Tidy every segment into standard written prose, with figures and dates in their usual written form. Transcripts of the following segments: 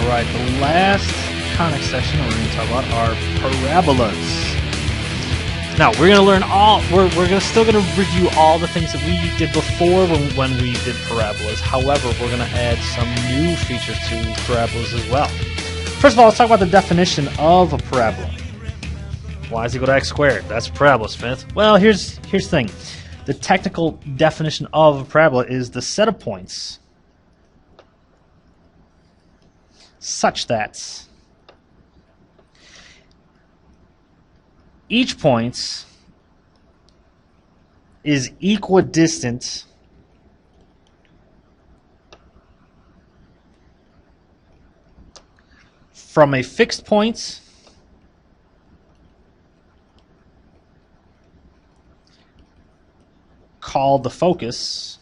Alright, the last conic section we're going to talk about are parabolas. Now, we're going to learn still going to review all the things that we did before when we did parabolas. However, we're going to add some new features to parabolas as well. First of all, let's talk about the definition of a parabola. Y is equal to x squared. That's a parabola, Smith. Well, here's the thing. The technical definition of a parabola is the set of points such that each point is equidistant from a fixed point called the focus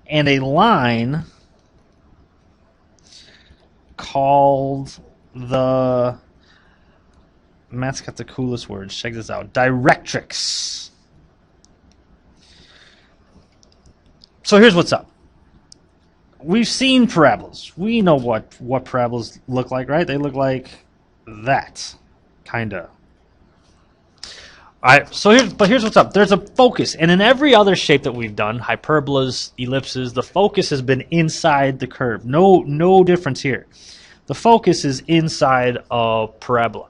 and a line called the, Matt's got the coolest words, check this out, directrix. So here's what's up. We've seen parabolas. We know what parabolas look like, right? They look like that, kinda. Alright, so here's what's up. There's a focus, and in every other shape that we've done, hyperbolas, ellipses, the focus has been inside the curve. No difference here. The focus is inside a parabola.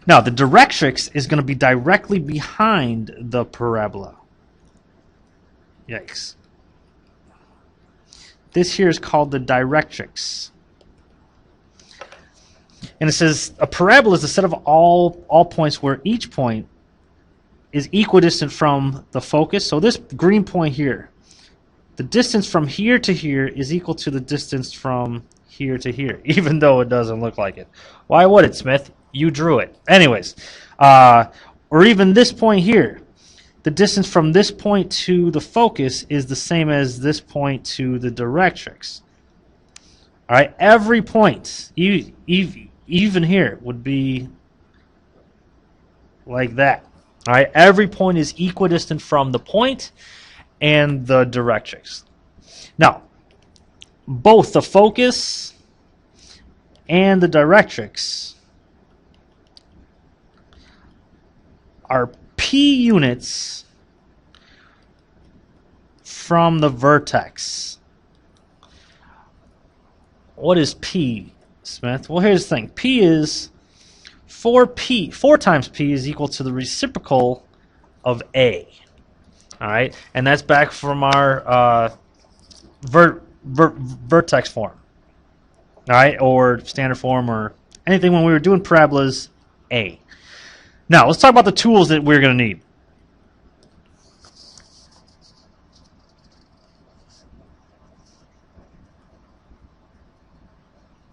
Now, the directrix is going to be directly behind the parabola. Yikes. This here is called the directrix. And it says a parabola is a set of all points where each point is equidistant from the focus. So this green point here, the distance from here to here is equal to the distance from here to here, even though it doesn't look like it. Why would it, Smith? You drew it. Anyways, or even this point here, the distance from this point to the focus is the same as this point to the directrix. All right, every point, even here, would be like that. All right, every point is equidistant from the point and the directrix. Now, both the focus and the directrix are p units from the vertex. What is p, Smith? Well, here's the thing. P is 4 times p is equal to the reciprocal of a. All right, and that's back from our vertex form. All right, or standard form, or anything when we were doing parabolas, a. Now, let's talk about the tools that we're going to need.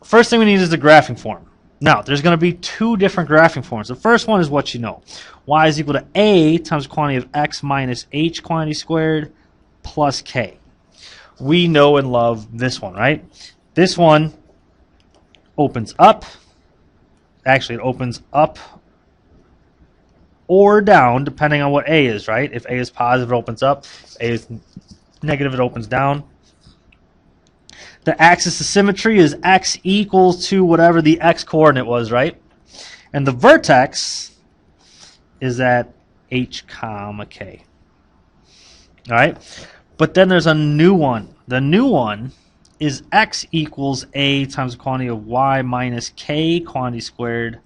First thing we need is the graphing form. Now, there's going to be two different graphing forms. The first one is what you know. Y is equal to A times the quantity of x minus h quantity squared plus k. We know and love this one, right? This one opens up. Actually, it opens up or down, depending on what A is, right? If A is positive, it opens up. If A is negative, it opens down. The axis of symmetry is x equals to whatever the x coordinate was, right? And the vertex is at h comma k. All right? But then there's a new one. The new one is x equals a times the quantity of y minus k quantity squared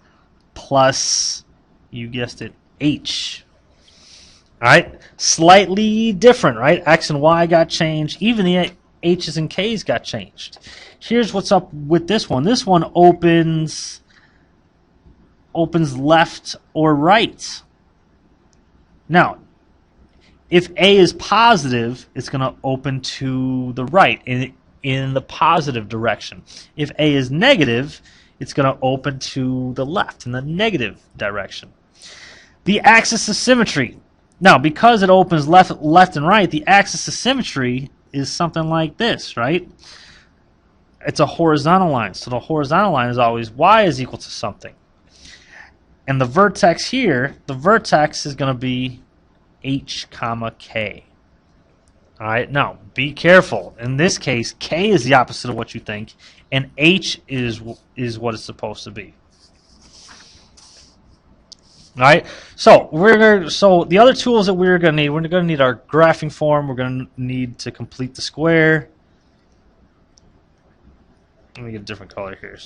plus, you guessed it, h. All right? Slightly different, right? X and y got changed. Even the h's and k's got changed. Here's what's up with this one. This one opens left or right. Now, if A is positive, it's going to open to the right in the positive direction. If A is negative, it's going to open to the left in the negative direction. The axis of symmetry. Now, because it opens left and right, the axis of symmetry is something like this, right? It's a horizontal line. So the horizontal line is always y is equal to something. And the vertex here, the vertex is going to be h comma k. All right, now be careful. In this case, k is the opposite of what you think, and h is what it's supposed to be. All right, so the other tools that we're going to need our graphing form. We're going to need to complete the square. Let me get a different color here.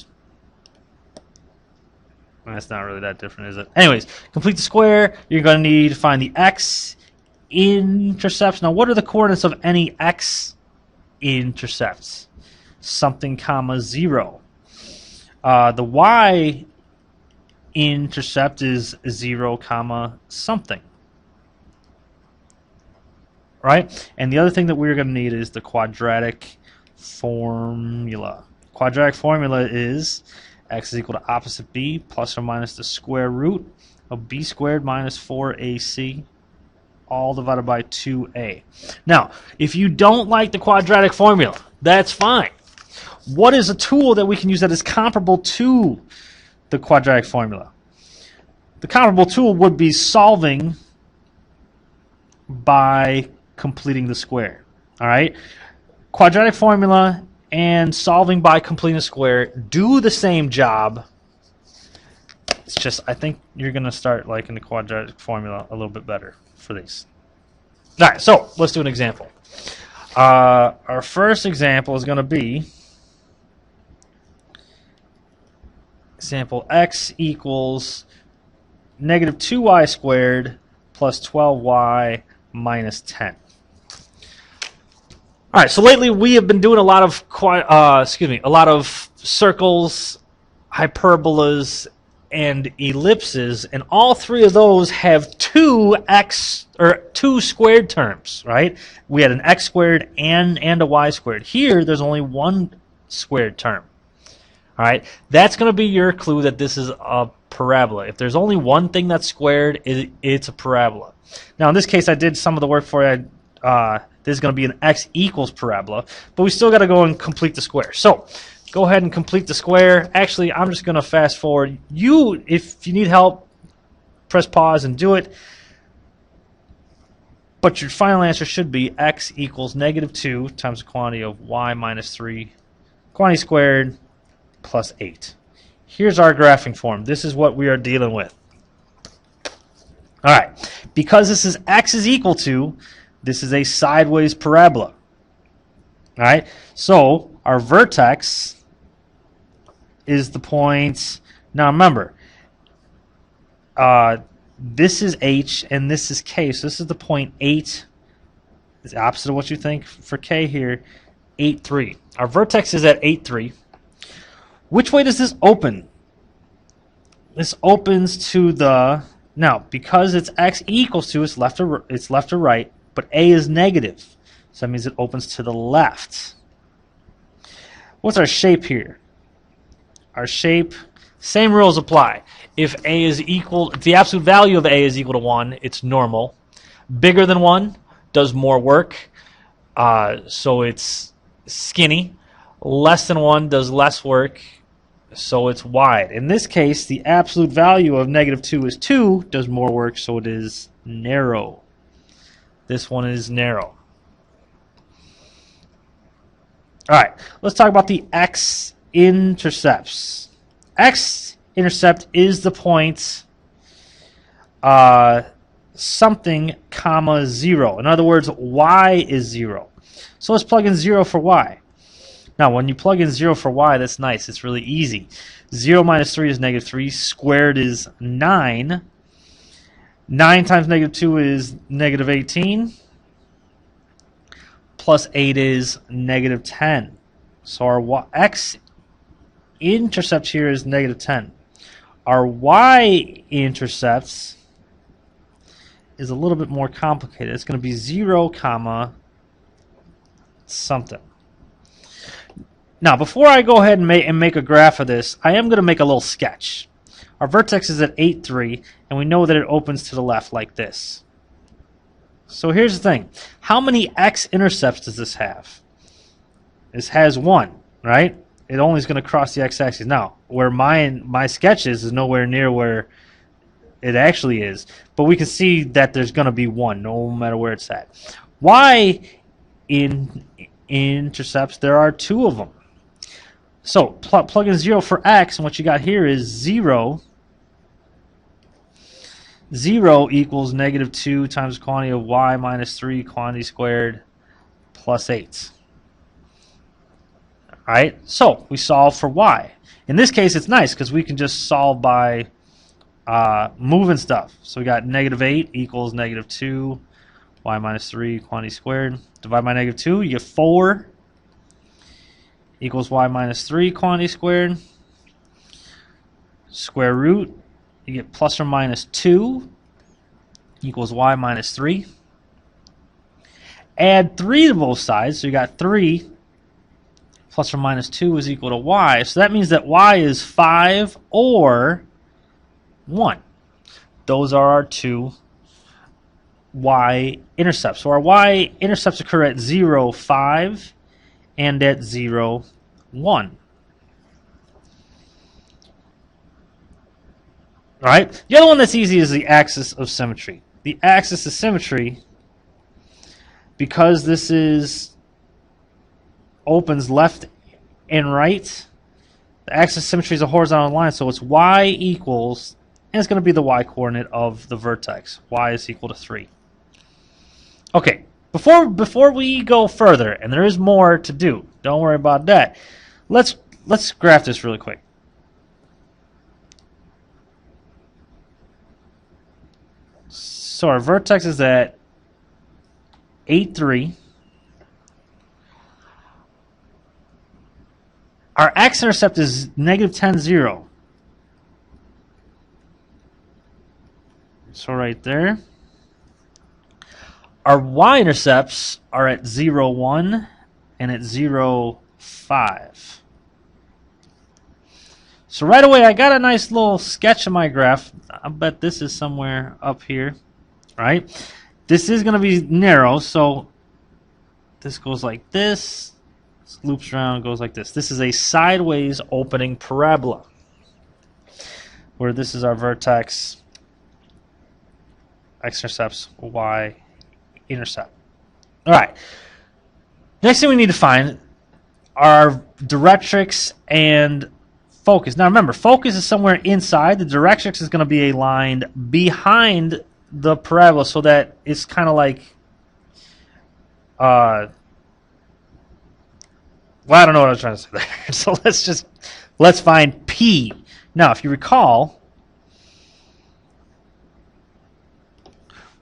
That's not really that different, is it? Anyways, complete the square. You're going to need to find the x-intercepts. Now, what are the coordinates of any x-intercepts? Something, comma, 0. The y-intercept is 0, comma, something. Right? And the other thing that we're going to need is the quadratic formula. Quadratic formula is x is equal to opposite b plus or minus the square root of b squared minus 4ac all divided by 2a. Now, if you don't like the quadratic formula, that's fine. What is a tool that we can use that is comparable to the quadratic formula? The comparable tool would be solving by completing the square. All right? Quadratic formula and solving by completing a square do the same job. It's just, I think you're going to start liking the quadratic formula a little bit better for these. All right, so let's do an example. Our first example is going to be example x equals negative 2y squared plus 12y minus 10. All right, so lately we have been doing a lot of circles, hyperbolas, and ellipses, and all three of those have two squared terms, right? We had an x squared and a y squared. Here, there's only one squared term. All right, that's going to be your clue that this is a parabola. If there's only one thing that's squared, it's a parabola. Now, in this case, I did some of the work for you. This is going to be an x equals parabola, but we still got to go and complete the square. So go ahead and complete the square. Actually, I'm just going to fast forward. If you need help, press pause and do it. But your final answer should be x equals negative 2 times the quantity of y minus 3, quantity squared, plus 8. Here's our graphing form. This is what we are dealing with. All right. Because this is x is equal to, this is a sideways parabola. All right. So our vertex is the point. Now remember, this is h and this is k. So this is the point 8. It's the opposite of what you think for k here. 8, 3. Our vertex is at 8, 3. Which way does this open? This opens to the, now because it's x equals to, it's left or right, but a is negative. So that means it opens to the left. What's our shape here? Our shape, same rules apply. If a is equal, if the absolute value of a is equal to 1, it's normal. Bigger than 1 does more work, so it's skinny. Less than 1 does less work, so it's wide. In this case, the absolute value of negative 2 is 2, does more work, so it is narrow. This one is narrow. All right, let's talk about the x-intercepts. X-intercept is the point something, comma, 0. In other words, y is 0. So let's plug in 0 for y. Now, when you plug in 0 for y, that's nice. It's really easy. 0 minus 3 is negative 3. Squared is 9. 9 times negative 2 is negative 18. Plus 8 is negative 10. So our x-intercept here is negative 10. Our y-intercepts is a little bit more complicated. It's going to be 0, comma, something. Now, before I go ahead and make a graph of this, I am going to make a little sketch. Our vertex is at 8, 3, and we know that it opens to the left like this. So here's the thing. How many x-intercepts does this have? This has 1, right? It only is going to cross the x-axis. Now, where my sketch is nowhere near where it actually is. But we can see that there's going to be 1 no matter where it's at. Y intercepts, there are 2 of them. So plug in 0 for x, and what you got here is 0. 0 equals -2 times the quantity of y minus 3 quantity squared plus 8. All right, so we solve for y. In this case, it's nice because we can just solve by moving stuff. So we got -8 equals -2 y minus 3 quantity squared. Divide by -2, you get 4 equals y minus 3 quantity squared. Square root, you get plus or minus 2 equals y minus 3. Add 3 to both sides, so you got 3 plus or minus 2 is equal to y. So that means that y is 5 or 1. Those are our 2 y-intercepts. So our y-intercepts occur at 0, 5 and at 0, 1. All right. The other one that's easy is the axis of symmetry. The axis of symmetry, because this is opens left and right, the axis of symmetry is a horizontal line, so it's y equals, and it's going to be the y-coordinate of the vertex. Y is equal to 3. Okay, before we go further, and there is more to do, don't worry about that. Let's graph this really quick. So our vertex is at 8, 3. Our x-intercept is -10, 0. So right there. Our y-intercepts are at 0, 1 and at 0, 5. So right away I got a nice little sketch of my graph. I bet this is somewhere up here. Right? This is going to be narrow, so this goes like this, loops around, goes like this. This is a sideways opening parabola, where this is our vertex, x-intercepts, y-intercept. All right. Next thing we need to find are directrix and focus. Now remember, focus is somewhere inside. The directrix is going to be a line behind the parabola, so that it's kind of like, well, I don't know what I was trying to say there. So let's find P. Now, if you recall,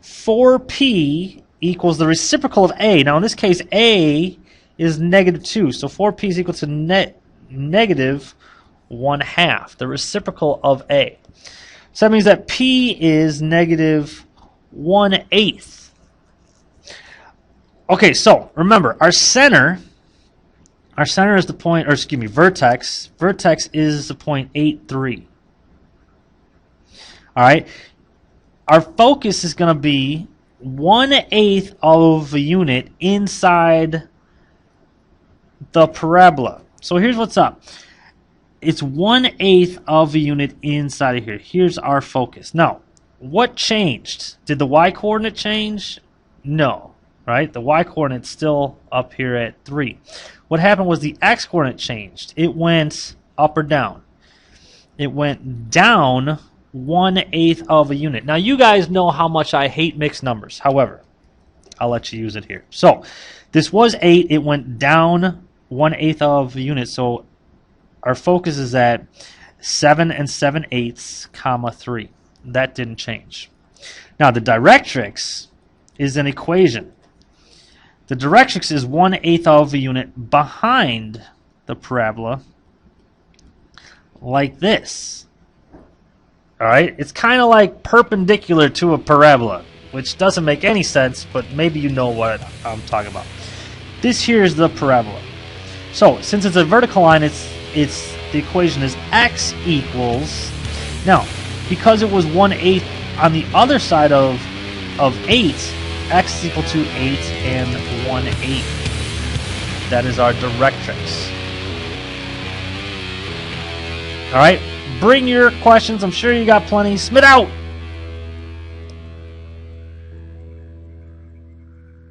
4P equals the reciprocal of A. Now, in this case, A is -2, so 4P is equal to -1/2, the reciprocal of A. So that means that P is -1/8. Okay, so remember, our center is the point, or excuse me, vertex. Vertex is the point 8, 3. All right. Our focus is going to be 1/8 of a unit inside the parabola. So here's what's up. It's 1/8 of a unit inside of here. Here's our focus. Now, what changed? Did the y-coordinate change? No, right? The y-coordinate's still up here at 3. What happened was the x-coordinate changed. It went up or down. It went down 1/8 of a unit. Now, you guys know how much I hate mixed numbers. However, I'll let you use it here. So, this was 8. It went down 1/8 of a unit. So, our focus is at 7 7/8, 3. That didn't change. Now, the directrix is an equation. The directrix is 1/8 of a unit behind the parabola, like this. All right? It's kind of like perpendicular to a parabola, which doesn't make any sense, but maybe you know what I'm talking about. This here is the parabola. So, since it's a vertical line, the equation is x equals, now, because it was 1/8 on the other side of 8, x is equal to 8 and 1/8. That is our directrix. All right, bring your questions. I'm sure you got plenty. Smith out.